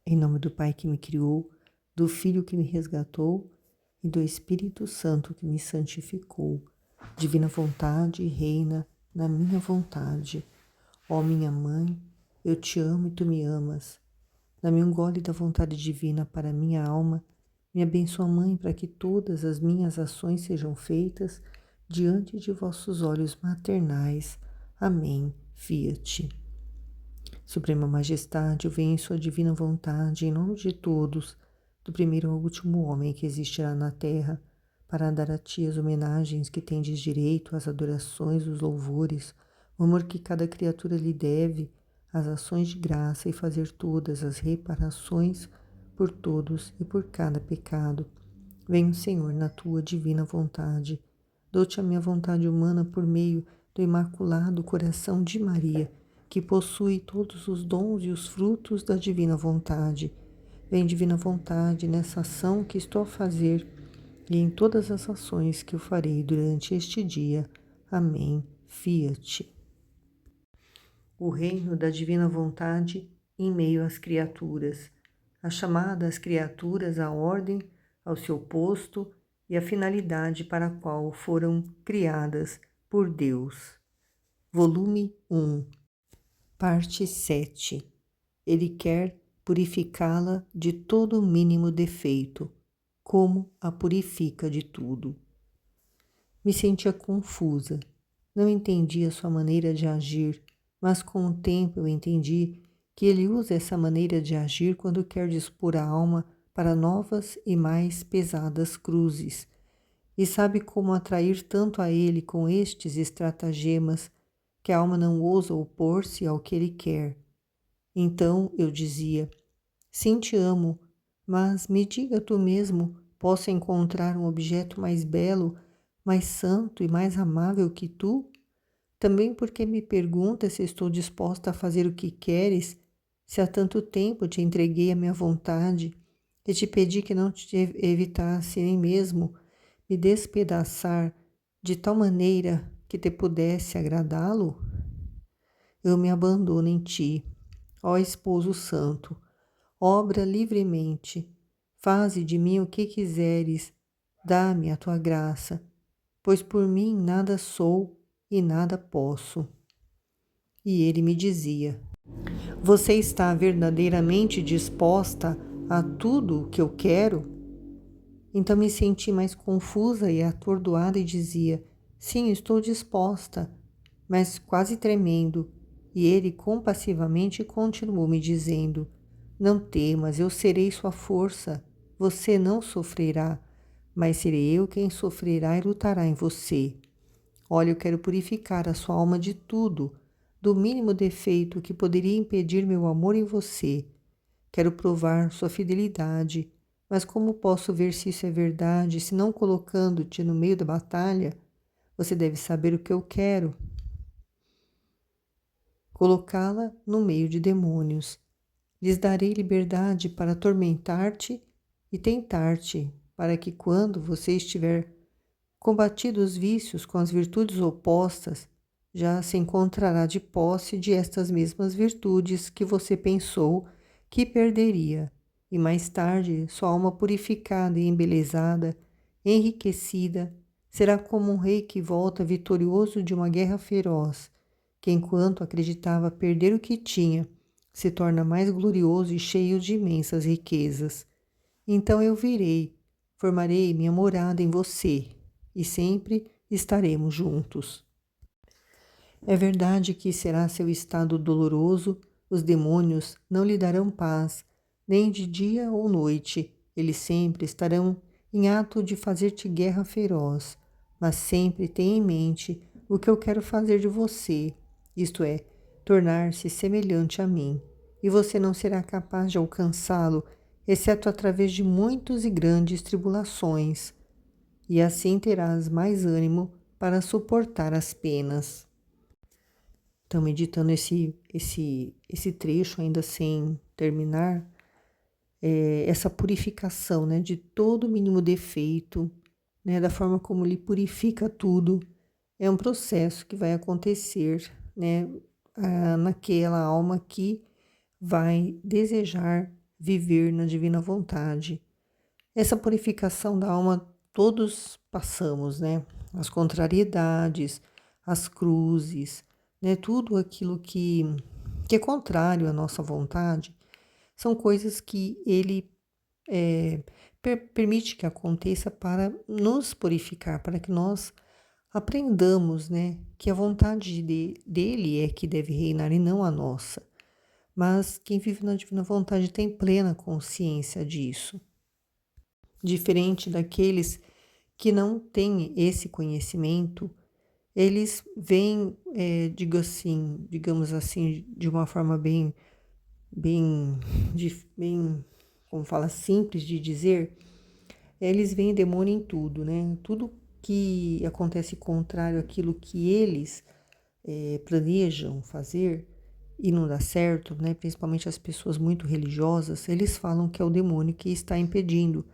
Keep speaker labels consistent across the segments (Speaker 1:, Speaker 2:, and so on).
Speaker 1: Em nome do Pai que me criou, do Filho que me resgatou e do Espírito Santo que me santificou. Divina vontade reina na minha vontade. Ó minha mãe, eu te amo e tu me amas. Dá-me um gole da vontade divina para minha alma. Me abençoa, Mãe, para que todas as minhas ações sejam feitas diante de vossos olhos maternais. Amém. Fiat. Suprema Majestade, eu venho em sua divina vontade, em nome de todos, do primeiro ao último homem que existirá na terra, para dar a ti as homenagens que tendes direito, as adorações, os louvores, o amor que cada criatura lhe deve, as ações de graça e fazer todas as reparações por todos e por cada pecado. Venho, Senhor, na tua divina vontade. Dou-te a minha vontade humana por meio do imaculado coração de Maria, que possui todos os dons e os frutos da divina vontade. Vem, divina vontade, nessa ação que estou a fazer e em todas as ações que eu farei durante este dia. Amém. Fiat. O reino da divina vontade em meio às criaturas. A chamada às criaturas à ordem, ao seu posto e à finalidade para a qual foram criadas por Deus. Volume 1. Parte 7. Ele quer purificá-la de todo mínimo defeito, como a purifica de tudo. Me sentia confusa, não entendia sua maneira de agir, mas com o tempo eu entendi que ele usa essa maneira de agir quando quer dispor a alma para novas e mais pesadas cruzes, e sabe como atrair tanto a ele com estes estratagemas que a alma não ousa opor-se ao que ele quer. Então eu dizia: sim, te amo, mas me diga tu mesmo, posso encontrar um objeto mais belo, mais santo e mais amável que tu? Também porque me perguntas se estou disposta a fazer o que queres, se há tanto tempo te entreguei a minha vontade e te pedi que não te evitasse nem mesmo me despedaçar de tal maneira que te pudesse agradá-lo? Eu me abandono em ti, ó Esposo Santo, obra livremente, faze de mim o que quiseres, dá-me a tua graça, pois por mim nada sou e nada posso. E ele me dizia: você está verdadeiramente disposta a tudo o que eu quero? Então me senti mais confusa e atordoada e dizia: sim, estou disposta, mas quase tremendo. E ele compassivamente continuou me dizendo: não temas, eu serei sua força. Você não sofrerá, mas serei eu quem sofrerá e lutará em você. Olha, eu quero purificar a sua alma de tudo, do mínimo defeito que poderia impedir meu amor em você. Quero provar sua fidelidade, mas como posso ver se isso é verdade, se não colocando-te no meio da batalha? Você deve saber o que eu quero. Colocá-la no meio de demônios. Lhes darei liberdade para atormentar-te e tentar-te, para que quando você estiver combatido os vícios com as virtudes opostas, já se encontrará de posse de estas mesmas virtudes que você pensou que perderia, e mais tarde sua alma purificada e embelezada, enriquecida, será como um rei que volta vitorioso de uma guerra feroz, que enquanto acreditava perder o que tinha, se torna mais glorioso e cheio de imensas riquezas. Então eu virei, formarei minha morada em você, e sempre estaremos juntos. É verdade que será seu estado doloroso, os demônios não lhe darão paz, nem de dia ou noite, eles sempre estarão em ato de fazer-te guerra feroz, mas sempre tenha em mente o que eu quero fazer de você, isto é, tornar-se semelhante a mim, e você não será capaz de alcançá-lo, exceto através de muitas e grandes tribulações, e assim terás mais ânimo para suportar as penas. Então, meditando esse trecho ainda sem terminar, essa purificação, né, de todo mínimo defeito, né, da forma como ele purifica tudo, é um processo que vai acontecer, né, naquela alma que vai desejar viver na divina vontade. Essa purificação da alma todos passamos, né? As contrariedades, as cruzes, né? Tudo aquilo que é contrário à nossa vontade, são coisas que ele permite que aconteça para nos purificar, para que nós aprendamos, né, que a vontade dele é que deve reinar e não a nossa. Mas quem vive na divina vontade tem plena consciência disso. Diferente daqueles que não têm esse conhecimento, eles veem, digamos assim, de uma forma bem, bem, como fala, simples de dizer, eles veem demônio em tudo, né? Tudo que acontece contrário àquilo que eles planejam fazer e não dá certo, né? Principalmente as pessoas muito religiosas, eles falam que é o demônio que está impedindo,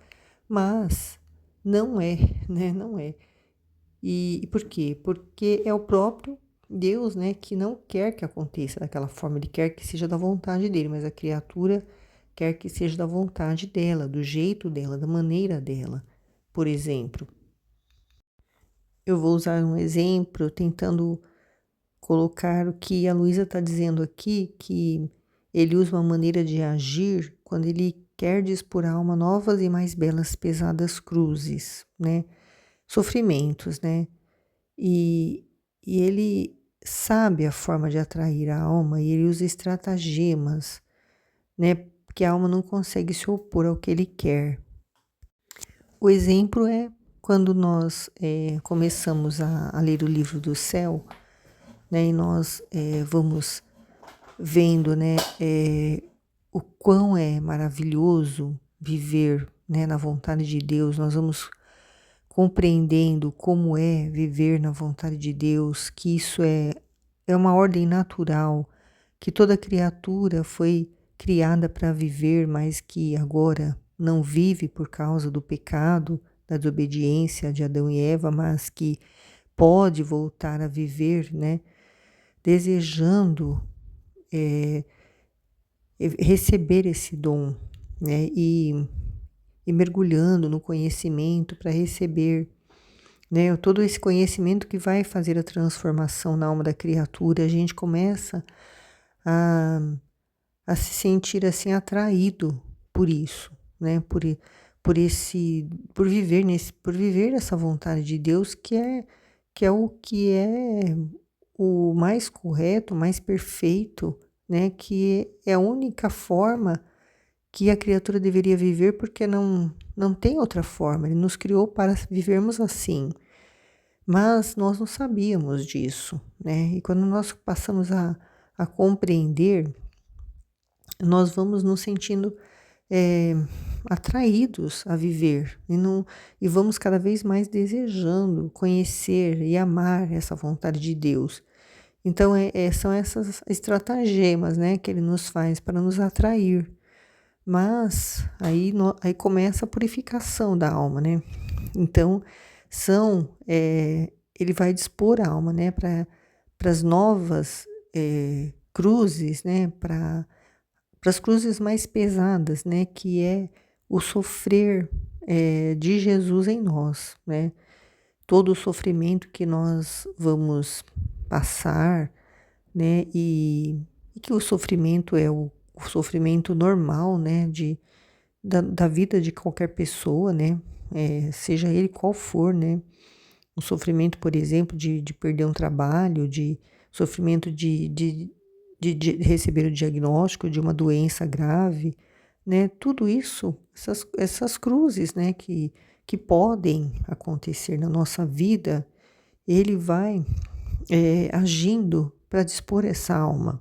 Speaker 1: mas não é, né? Não é. E por quê? Porque é o próprio Deus, né, que não quer que aconteça daquela forma, ele quer que seja da vontade dele, mas a criatura quer que seja da vontade dela, do jeito dela, da maneira dela. Por exemplo, eu vou usar um exemplo tentando colocar o que a Luísa está dizendo aqui, que ele usa uma maneira de agir quando ele quer dispor à alma novas e mais belas pesadas cruzes, né? Sofrimentos, né? E, e ele sabe a forma de atrair a alma e ele usa estratagemas, né? Porque a alma não consegue se opor ao que ele quer. O exemplo é quando nós começamos a ler o livro do céu, né? E nós vamos vendo, né? O quão é maravilhoso viver, né, na vontade de Deus. Nós vamos compreendendo como é viver na vontade de Deus, que isso é uma ordem natural, que toda criatura foi criada para viver, mas que agora não vive por causa do pecado, da desobediência de Adão e Eva, mas que pode voltar a viver, né, desejando receber esse dom, né, e mergulhando no conhecimento para receber, né, todo esse conhecimento que vai fazer a transformação na alma da criatura. A gente começa a, a se sentir assim atraído por isso, né, por viver por viver essa vontade de Deus que é o mais correto, o mais perfeito, né, que é a única forma que a criatura deveria viver, porque não tem outra forma. Ele nos criou para vivermos assim. Mas nós não sabíamos disso, né? E quando nós passamos a compreender, nós vamos nos sentindo atraídos a viver e vamos cada vez mais desejando conhecer e amar essa vontade de Deus. Então, são essas estratagemas, né, que ele nos faz para nos atrair. Mas aí começa a purificação da alma, né? Então, ele vai dispor a alma, né, para as novas cruzes, né, para as cruzes mais pesadas, né, que é o sofrer de Jesus em nós, né? Todo o sofrimento que nós vamos passar, né, e que o sofrimento é o sofrimento normal, né, da vida de qualquer pessoa, né, seja ele qual for, né, o sofrimento, por exemplo, de perder um trabalho, de sofrimento de receber o diagnóstico de uma doença grave, né, tudo isso, essas cruzes, né, que podem acontecer na nossa vida, ele vai agindo para dispor essa alma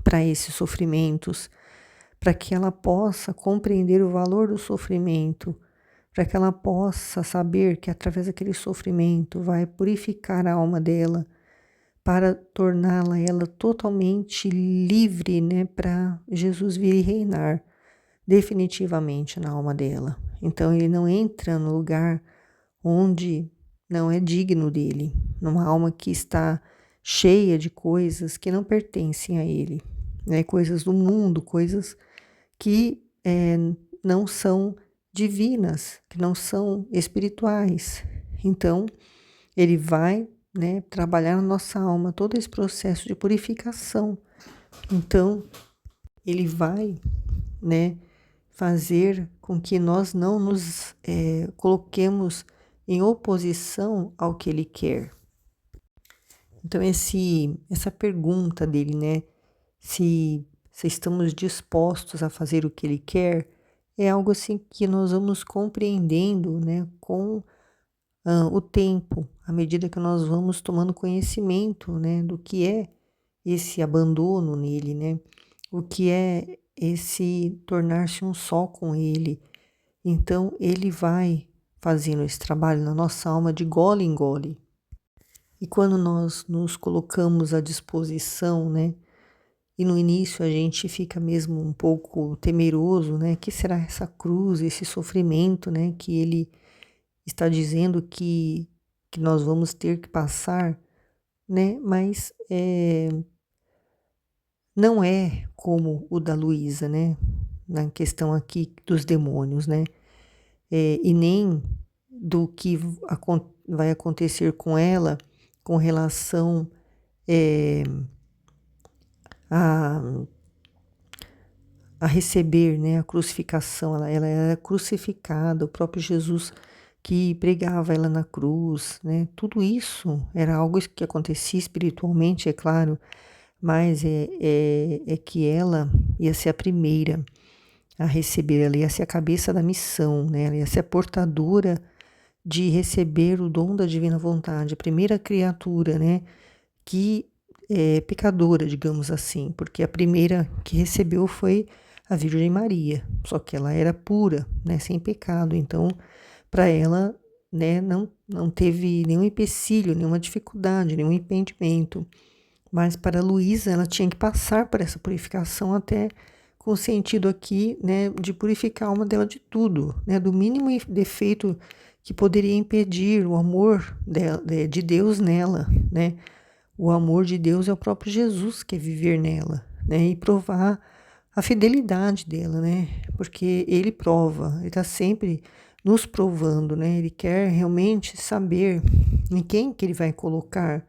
Speaker 1: para esses sofrimentos, para que ela possa compreender o valor do sofrimento, para que ela possa saber que através daquele sofrimento vai purificar a alma dela, para torná-la ela totalmente livre, né, para Jesus vir e reinar definitivamente na alma dela. Então ele não entra no lugar onde não é digno dele, numa alma que está cheia de coisas que não pertencem a ele, né? Coisas do mundo, coisas que não são divinas, que não são espirituais. Então, ele vai, né, trabalhar na nossa alma todo esse processo de purificação. Então, ele vai, né, fazer com que nós não nos coloquemos em oposição ao que ele quer. Então, essa pergunta dele, né, se estamos dispostos a fazer o que ele quer, é algo assim que nós vamos compreendendo, né, com o tempo, à medida que nós vamos tomando conhecimento, né, do que é esse abandono nele, né, o que é esse tornar-se um só com ele. Então, ele vai fazendo esse trabalho na nossa alma de gole em gole. E quando nós nos colocamos à disposição, né, e no início a gente fica mesmo um pouco temeroso, né, que será essa cruz, esse sofrimento, né, que ele está dizendo que nós vamos ter que passar, né, mas não é como o da Luísa, né, na questão aqui dos demônios, né, e nem do que vai acontecer com ela com relação a, a receber, né, a crucificação. Ela era crucificada, o próprio Jesus que pregava ela na cruz, né? Tudo isso era algo que acontecia espiritualmente, é claro, mas é que ela ia ser a primeira a receber, ela ia ser a cabeça da missão, né? Ela ia ser a portadora de receber o dom da divina vontade, a primeira criatura, né? Que é pecadora, digamos assim, porque a primeira que recebeu foi a Virgem Maria, só que ela era pura, né? Sem pecado, então para ela, né, não teve nenhum empecilho, nenhuma dificuldade, nenhum impedimento. Mas para Luísa, ela tinha que passar por essa purificação até com o sentido aqui, né, de purificar a alma dela de tudo, né, do mínimo defeito que poderia impedir o amor de Deus nela, né? O amor de Deus é o próprio Jesus que é viver nela, né? E provar a fidelidade dela, né? Porque ele prova, ele está sempre nos provando, né? Ele quer realmente saber em quem que ele vai colocar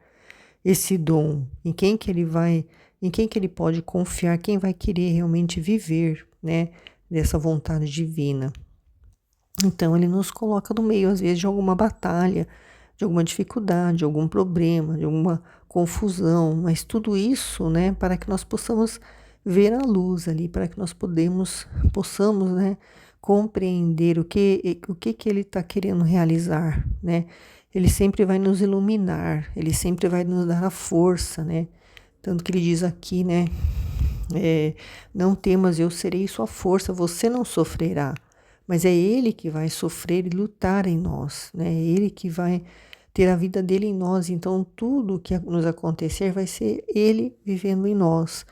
Speaker 1: esse dom, em quem que ele pode confiar, quem vai querer realmente viver, né? Dessa vontade divina. Então ele nos coloca no meio, às vezes, de alguma batalha, de alguma dificuldade, de algum problema, de alguma confusão, mas tudo isso, né, para que nós possamos ver a luz ali, para que nós possamos, né, compreender o que ele está querendo realizar, né? Ele sempre vai nos iluminar, ele sempre vai nos dar a força, né? Tanto que ele diz aqui, né, não temas, eu serei sua força, você não sofrerá. Mas é ele que vai sofrer e lutar em nós, né? É ele que vai ter a vida dele em nós. Então, tudo que nos acontecer vai ser ele vivendo em nós.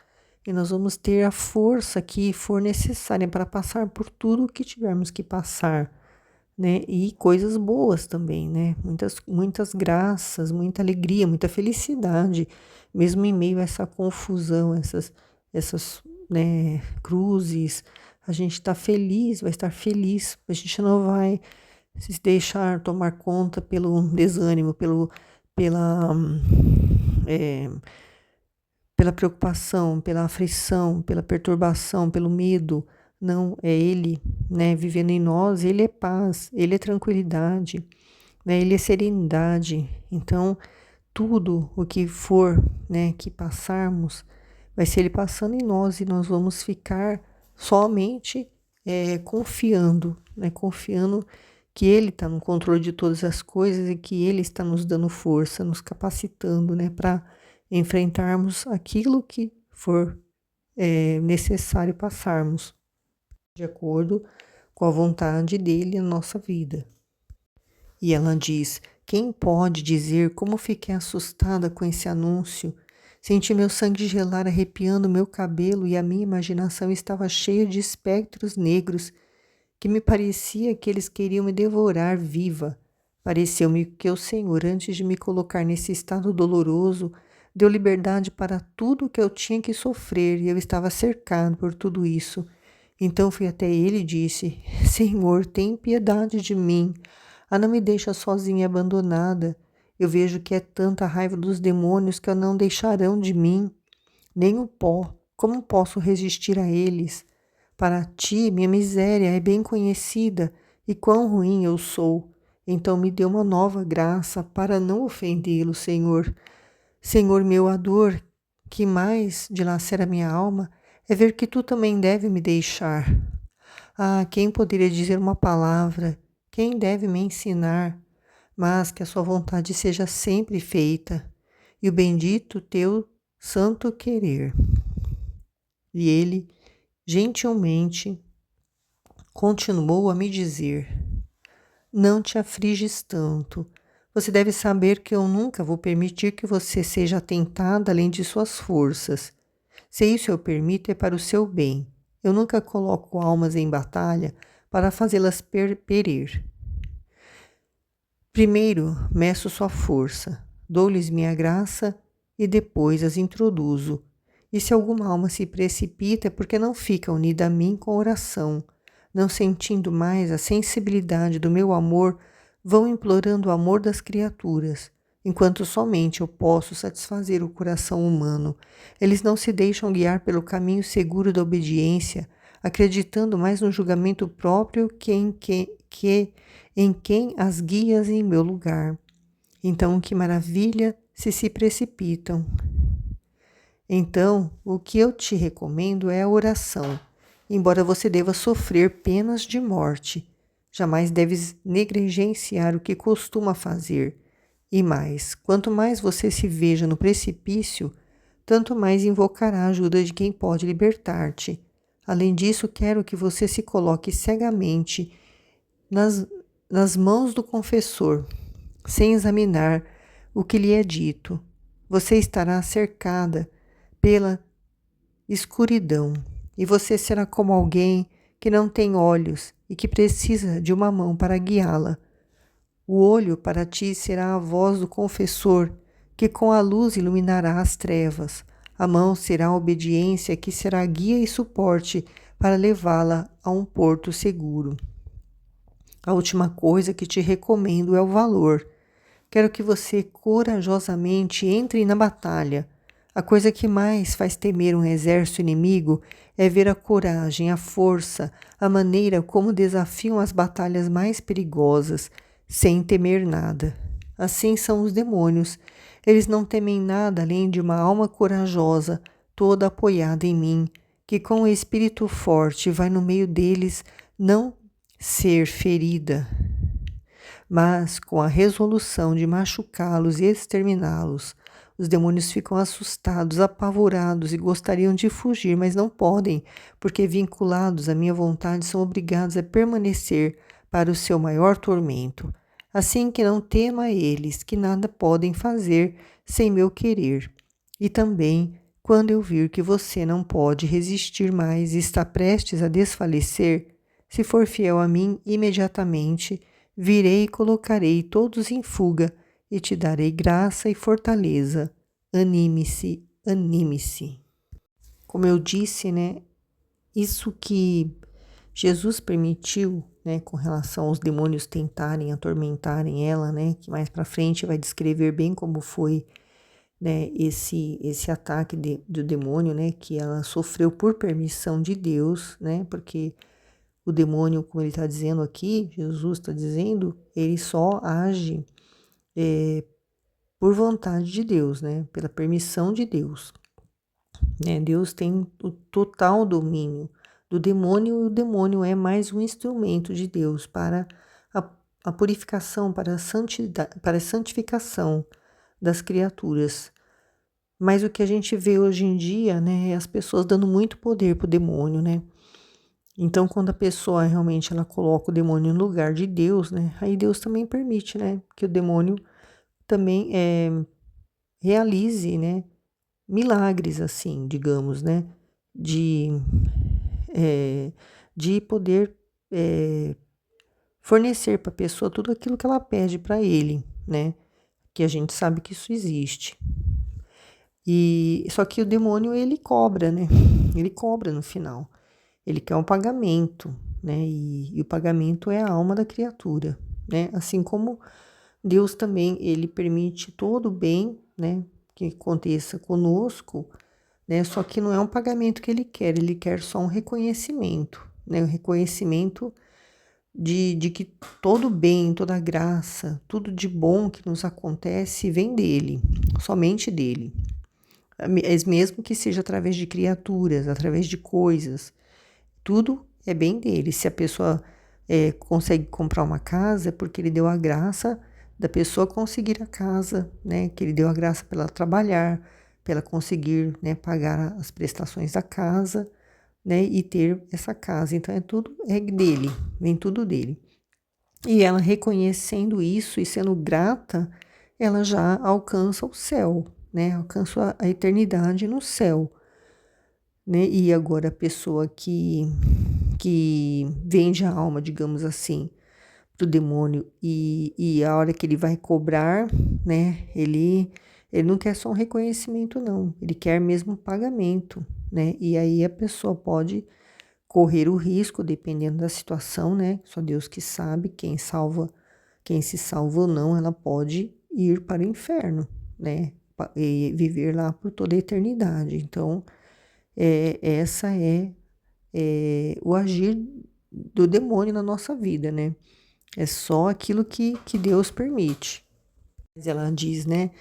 Speaker 1: E nós vamos ter a força que for necessária para passar por tudo que tivermos que passar, né? E coisas boas também, né? Muitas graças, muita alegria, muita felicidade, mesmo em meio a essa confusão, essas, né, cruzes. A gente está feliz, vai estar feliz. A gente não vai se deixar tomar conta pelo desânimo, pela, é, pela preocupação, pela aflição, pela perturbação, pelo medo. Não, é Ele, né, vivendo em nós. Ele é paz, Ele é tranquilidade, né, Ele é serenidade. Então, tudo o que for, né, que passarmos, vai ser Ele passando em nós e nós vamos ficar somente confiando, né, confiando que Ele está no controle de todas as coisas e que Ele está nos dando força, nos capacitando, né, para enfrentarmos aquilo que for necessário passarmos, de acordo com a vontade dele na nossa vida. E ela diz: quem pode dizer como fiquei assustada com esse anúncio? Senti meu sangue gelar arrepiando meu cabelo e a minha imaginação estava cheia de espectros negros que me parecia que eles queriam me devorar viva. Pareceu-me que o Senhor, antes de me colocar nesse estado doloroso, deu liberdade para tudo o que eu tinha que sofrer e eu estava cercado por tudo isso. Então fui até ele e disse: Senhor, tem piedade de mim. Não me deixa sozinha e abandonada. Eu vejo que é tanta raiva dos demônios que não deixarão de mim, nem o pó. Como posso resistir a eles? Para ti, minha miséria é bem conhecida e quão ruim eu sou. Então me dê uma nova graça para não ofendê-lo, Senhor. Senhor meu, a dor que mais dilacera minha alma é ver que tu também deve me deixar. Quem poderia dizer uma palavra? Quem deve me ensinar? Mas que a sua vontade seja sempre feita, e o bendito teu santo querer. E ele, gentilmente, continuou a me dizer: Não te afliges tanto. Você deve saber que eu nunca vou permitir que você seja tentada além de suas forças. Se isso eu permito, é para o seu bem. Eu nunca coloco almas em batalha para fazê-las perir. Primeiro, meço sua força, dou-lhes minha graça e depois as introduzo. E se alguma alma se precipita é porque não fica unida a mim com oração. Não sentindo mais a sensibilidade do meu amor, vão implorando o amor das criaturas. Enquanto somente eu posso satisfazer o coração humano, eles não se deixam guiar pelo caminho seguro da obediência, acreditando mais no julgamento próprio que em quem as guias em meu lugar. Então, que maravilha se precipitam. Então, o que eu te recomendo é a oração. Embora você deva sofrer penas de morte, jamais deves negligenciar o que costuma fazer. E mais, quanto mais você se veja no precipício, tanto mais invocará a ajuda de quem pode libertar-te. Além disso, quero que você se coloque cegamente nas mãos do confessor, sem examinar o que lhe é dito. Você estará cercada pela escuridão, e você será como alguém que não tem olhos e que precisa de uma mão para guiá-la. O olho para ti será a voz do confessor, que com a luz iluminará as trevas. A mão será a obediência, que será guia e suporte para levá-la a um porto seguro. A última coisa que te recomendo é o valor. Quero que você corajosamente entre na batalha. A coisa que mais faz temer um exército inimigo é ver a coragem, a força, a maneira como desafiam as batalhas mais perigosas, sem temer nada. Assim são os demônios. Eles não temem nada além de uma alma corajosa, toda apoiada em mim, que com o espírito forte vai no meio deles não ser ferida, mas com a resolução de machucá-los e exterminá-los. Os demônios ficam assustados, apavorados e gostariam de fugir, mas não podem, porque vinculados à minha vontade são obrigados a permanecer para o seu maior tormento. Assim que não tema eles, que nada podem fazer sem meu querer. E também, quando eu vir que você não pode resistir mais e está prestes a desfalecer, se for fiel a mim, imediatamente virei e colocarei todos em fuga e te darei graça e fortaleza. Anime-se, anime-se. Como eu disse, né, isso que Jesus permitiu, né, com relação aos demônios tentarem atormentarem ela, né, que mais para frente vai descrever bem como foi, né, esse ataque do demônio, né, que ela sofreu por permissão de Deus, né, porque o demônio, como ele está dizendo aqui, Jesus está dizendo, ele só age por vontade de Deus, né? Pela permissão de Deus. Né? Deus tem o total domínio do demônio e o demônio é mais um instrumento de Deus para a purificação, para a santificação das criaturas. Mas o que a gente vê hoje em dia, né, é as pessoas dando muito poder para o demônio, né? Então, quando a pessoa realmente ela coloca o demônio no lugar de Deus, né? Aí Deus também permite, né? Que o demônio também realize, né? Milagres, assim, digamos, né? De poder fornecer para a pessoa tudo aquilo que ela pede para ele, né? Que a gente sabe que isso existe. E só que o demônio ele cobra, né? Ele cobra no final. ele quer um pagamento, né? E o pagamento é a alma da criatura, né? Assim como Deus também, ele permite todo o bem, né, que aconteça conosco, né? Só que não é um pagamento que ele quer só um reconhecimento, né? Um reconhecimento de que todo bem, toda graça, tudo de bom que nos acontece vem dele, somente dele. Mesmo que seja através de criaturas, através de coisas, tudo é bem dele. Se a pessoa consegue comprar uma casa, é porque ele deu a graça da pessoa conseguir a casa, né? Que ele deu a graça para ela trabalhar, para ela conseguir, né, pagar as prestações da casa, né? E ter essa casa. Então tudo é dele, vem tudo dele. E ela reconhecendo isso e sendo grata, ela já alcança o céu, né? Alcança a eternidade no céu, né? E agora a pessoa que vende a alma, digamos assim, pro demônio e a hora que ele vai cobrar, né? Ele não quer só um reconhecimento, não. Ele quer mesmo um pagamento, né? E aí a pessoa pode correr o risco, dependendo da situação, né? Só Deus que sabe quem se salva ou não, ela pode ir para o inferno, né? E viver lá por toda a eternidade. Então, essa o agir do demônio na nossa vida, né? É só aquilo que Deus permite. Mas ela diz, né,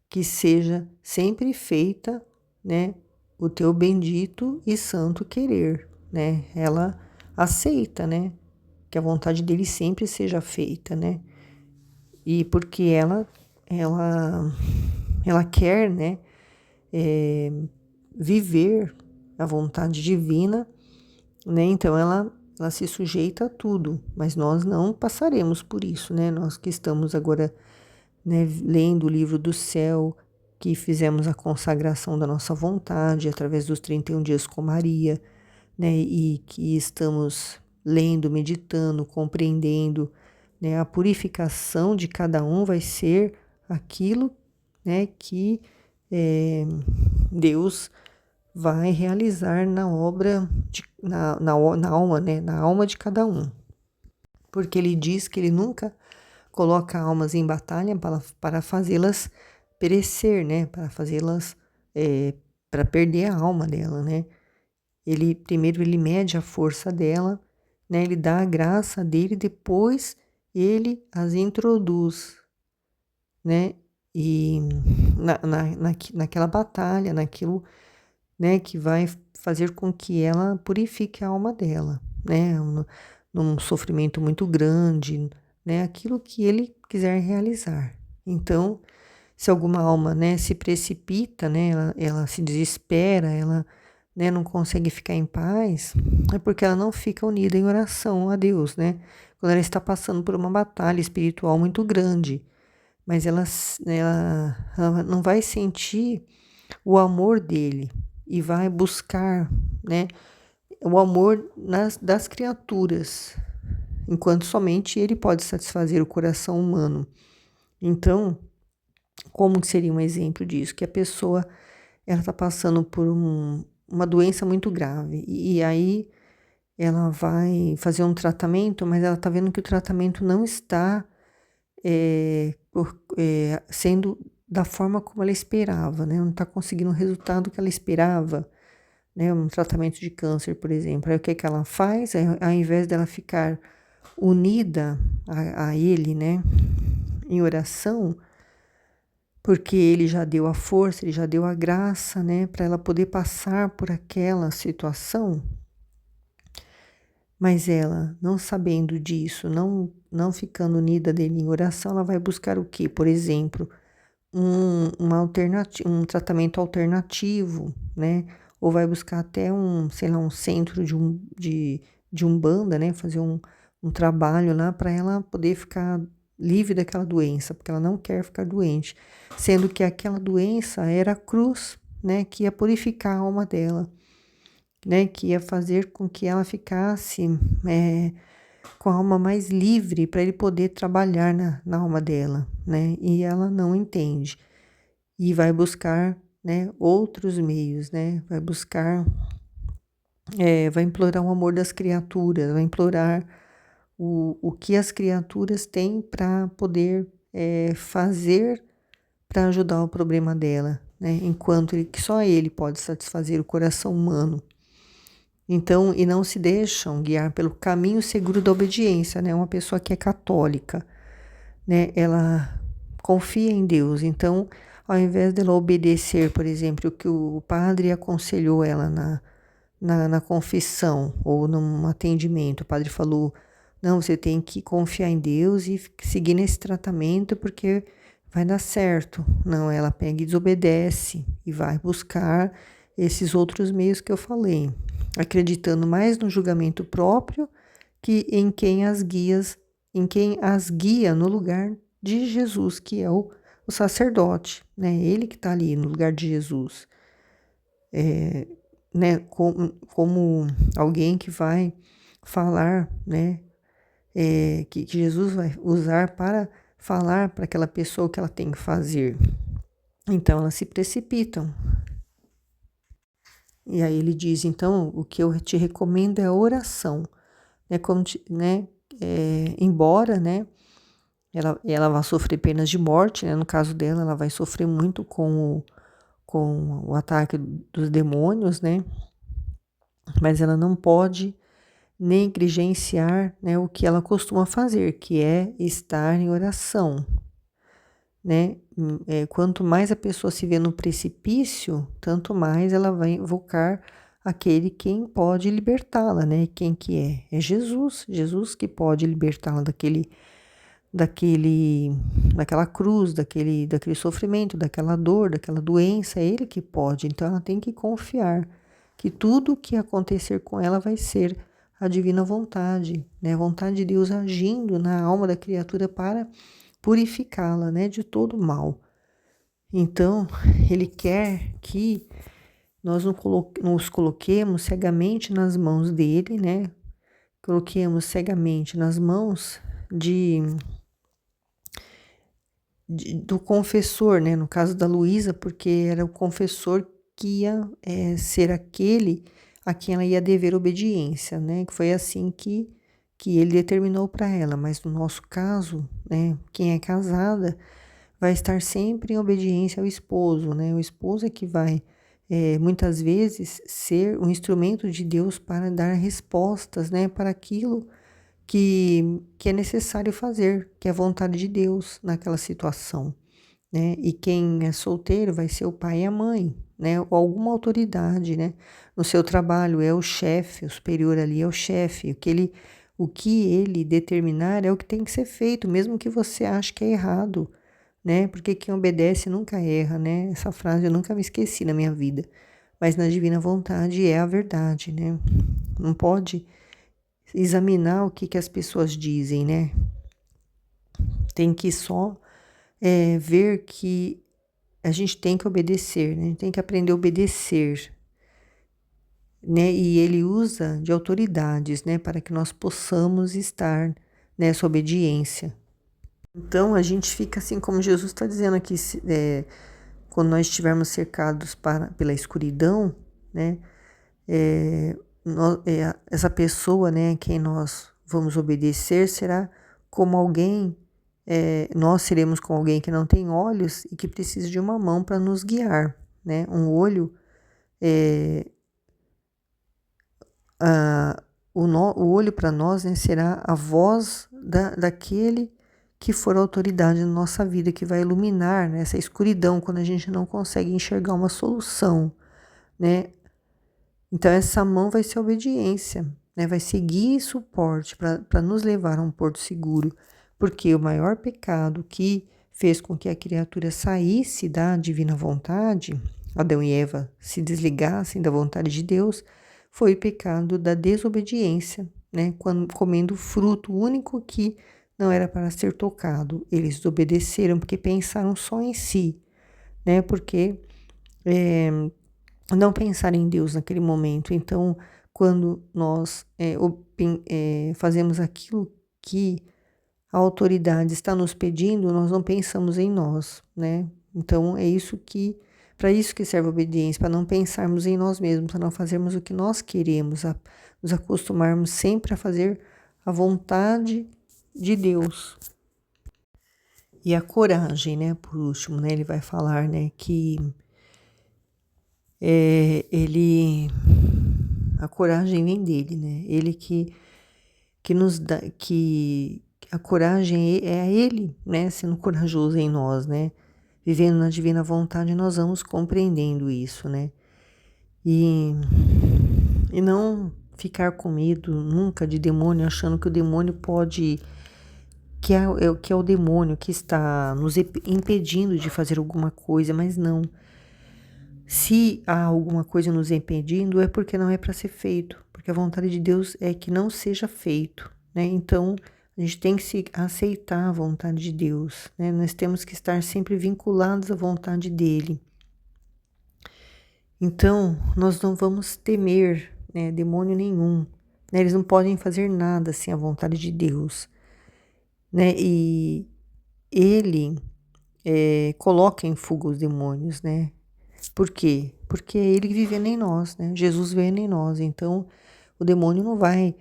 Speaker 1: que seja sempre feita, né, o teu bendito e santo querer, né? Ela aceita, né, que a vontade dele sempre seja feita, né? E porque ela quer, né, viver a vontade divina, né? Então ela se sujeita a tudo, mas nós não passaremos por isso, né? Nós que estamos agora, né, lendo o livro do céu, que fizemos a consagração da nossa vontade através dos 31 dias com Maria, né? E que estamos lendo, meditando, compreendendo, né? A purificação de cada um vai ser aquilo, né, que Deus vai realizar na obra, na alma, né? Na alma de cada um. Porque ele diz que ele nunca coloca almas em batalha para fazê-las perecer, né? Para fazê-las, para perder a alma dela, né? Primeiro ele mede a força dela, né? Ele dá a graça dele, depois ele as introduz, né? E naquela batalha, naquilo, né, que vai fazer com que ela purifique a alma dela, né, num sofrimento muito grande, né, aquilo que ele quiser realizar. Então, se alguma alma, né, se precipita, né, ela se desespera, ela, né, não consegue ficar em paz, é porque ela não fica unida em oração a Deus, né, quando ela está passando por uma batalha espiritual muito grande, mas ela não vai sentir o amor dele e vai buscar, né, o amor das criaturas, enquanto somente ele pode satisfazer o coração humano. Então, como que seria um exemplo disso? Que a pessoa ela está passando por uma doença muito grave e aí ela vai fazer um tratamento, mas ela está vendo que o tratamento não está sendo da forma como ela esperava, né? Não está conseguindo o resultado que ela esperava, né? Um tratamento de câncer, por exemplo. Aí o que que ela faz? Ao invés dela ficar unida a ele, né? Em oração, porque ele já deu a força, ele já deu a graça, né? Para ela poder passar por aquela situação. Mas ela, não sabendo disso, não ficando unida dele em oração, ela vai buscar o quê? Por exemplo, um tratamento alternativo, né? Ou vai buscar até sei lá, um centro de umbanda, né? Fazer um trabalho lá para ela poder ficar livre daquela doença, porque ela não quer ficar doente, sendo que aquela doença era a cruz, né? Que ia purificar a alma dela, né? Que ia fazer com que ela ficasse com a alma mais livre para ele poder trabalhar na alma dela, né? E ela não entende e vai buscar, né, outros meios, né? Vai buscar vai implorar o amor das criaturas, vai implorar o que as criaturas têm para poder fazer para ajudar o problema dela, né? Enquanto que só ele pode satisfazer o coração humano. Então, e não se deixam guiar pelo caminho seguro da obediência, né? Uma pessoa que é católica, né? Ela confia em Deus. Então, ao invés dela obedecer, por exemplo, o que o padre aconselhou ela na confissão ou num atendimento, o padre falou: não, você tem que confiar em Deus e seguir nesse tratamento porque vai dar certo. Não, ela pega e desobedece e vai buscar esses outros meios que eu falei, acreditando mais no julgamento próprio que em quem as guia no lugar de Jesus, que é o sacerdote, né? Ele que está ali no lugar de Jesus. Né, como alguém que vai falar, né, que Jesus vai usar para falar para aquela pessoa o que ela tem que fazer. Então, elas se precipitam. E aí ele diz, então, o que eu te recomendo é a oração. Né, embora, né, ela vai sofrer penas de morte, né, no caso dela, ela vai sofrer muito com o ataque dos demônios, né, mas ela não pode negligenciar, né, o que ela costuma fazer, que é estar em oração, né? Quanto mais a pessoa se vê no precipício, tanto mais ela vai invocar aquele quem pode libertá-la, né? Quem que é? É Jesus, Jesus que pode libertá-la daquela cruz, daquele sofrimento, daquela dor, daquela doença, é ele que pode. Então ela tem que confiar que tudo o que acontecer com ela vai ser a divina vontade, né? A vontade de Deus agindo na alma da criatura para purificá-la, né, de todo mal. Então, ele quer que nós nos coloquemos cegamente nas mãos dele, né? Coloquemos cegamente nas mãos do confessor, né? No caso da Luísa, porque era o confessor que ia ser aquele a quem ela ia dever obediência, né? Que foi assim que ele determinou para ela. Mas no nosso caso, né? Quem é casada vai estar sempre em obediência ao esposo, né? O esposo é que vai muitas vezes ser um instrumento de Deus para dar respostas, né? Para aquilo que é necessário fazer, que é a vontade de Deus naquela situação, né? E quem é solteiro vai ser o pai e a mãe, né? Ou alguma autoridade, né? No seu trabalho é o chefe, o superior ali é o chefe, o que ele determinar é o que tem que ser feito, mesmo que você ache que é errado, né? Porque quem obedece nunca erra, né? Essa frase eu nunca me esqueci na minha vida. Mas na divina vontade é a verdade, né? Não pode examinar o que as pessoas dizem, né? Tem que só ver que a gente tem que obedecer, né? A gente tem que aprender a obedecer, né? E ele usa de autoridades, né? Para que nós possamos estar nessa obediência. Então, a gente fica assim, como Jesus está dizendo aqui, quando nós estivermos cercados pela escuridão, né? Essa pessoa, né, a quem nós vamos obedecer será como alguém, nós seremos como alguém que não tem olhos e que precisa de uma mão para nos guiar, né? Um olho, o olho para nós, né, será a voz daquele que for a autoridade na nossa vida, que vai iluminar, né, essa escuridão quando a gente não consegue enxergar uma solução, né? Então, essa mão vai ser obediência, né? Vai ser guia e suporte para nos levar a um porto seguro, porque o maior pecado que fez com que a criatura saísse da divina vontade, Adão e Eva se desligassem da vontade de Deus, foi o pecado da desobediência, né? Quando comendo o fruto único que não era para ser tocado. Eles desobedeceram porque pensaram só em si, né? Porque não pensar em Deus naquele momento. Então, quando nós fazemos aquilo que a autoridade está nos pedindo, nós não pensamos em nós, né? Então, é isso que Para isso que serve a obediência, para não pensarmos em nós mesmos, para não fazermos o que nós queremos, a nos acostumarmos sempre a fazer a vontade de Deus. E a coragem, né? Por último, né? Ele vai falar, né? Que a coragem vem dele, né? Ele que nos dá, que a coragem é ele, né? Sendo corajoso em nós, né? Vivendo na divina vontade, nós vamos compreendendo isso, né? E não ficar com medo nunca de demônio, achando que o demônio pode, que é o demônio que está nos impedindo de fazer alguma coisa, mas não. Se há alguma coisa nos impedindo, é porque não é para ser feito, porque a vontade de Deus é que não seja feito, né? Então, a gente tem que se aceitar a vontade de Deus, né? Nós temos que estar sempre vinculados à vontade dele. Então, nós não vamos temer, né, demônio nenhum, né? Eles não podem fazer nada sem a vontade de Deus, né? E ele coloca em fuga os demônios, né? Por quê? Porque é ele vivendo em nós, né? Jesus vivendo em nós. Então, o demônio não vai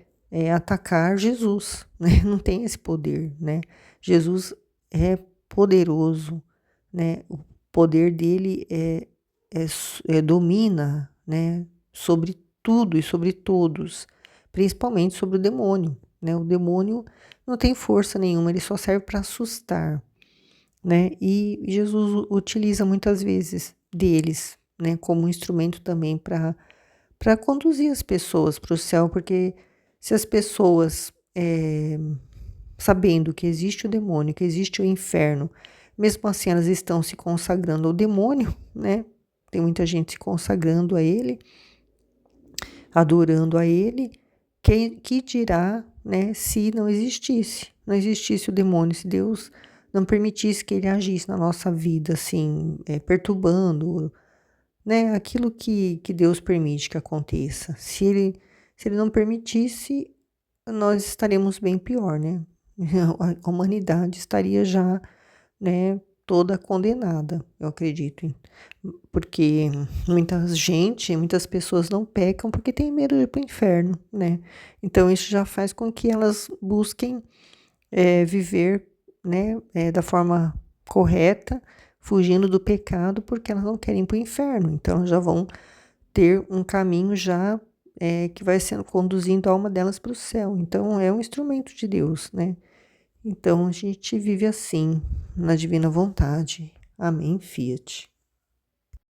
Speaker 1: atacar Jesus, né? Não tem esse poder, né? Jesus é poderoso, né? O poder dele domina, né? Sobre tudo e sobre todos, principalmente sobre o demônio, né? O demônio não tem força nenhuma, ele só serve para assustar, né? E Jesus utiliza muitas vezes deles, né, como um instrumento também para conduzir as pessoas para o céu, porque se as pessoas, sabendo que existe o demônio, que existe o inferno, mesmo assim elas estão se consagrando ao demônio, né? Tem muita gente se consagrando a ele, adorando a ele, que dirá, né, se não existisse o demônio, se Deus não permitisse que ele agisse na nossa vida, assim, perturbando, né, aquilo que Deus permite que aconteça. Se ele não permitisse, nós estaremos bem pior, né? A humanidade estaria já, né, toda condenada, eu acredito. Porque muitas pessoas não pecam porque têm medo de ir para o inferno, né? Então isso já faz com que elas busquem viver, né, da forma correta, fugindo do pecado, porque elas não querem ir para o inferno. Então elas já vão ter um caminho já que vai sendo conduzindo a alma delas para o céu. Então é um instrumento de Deus, né? Então a gente vive assim, na divina vontade. Amém, Fiat.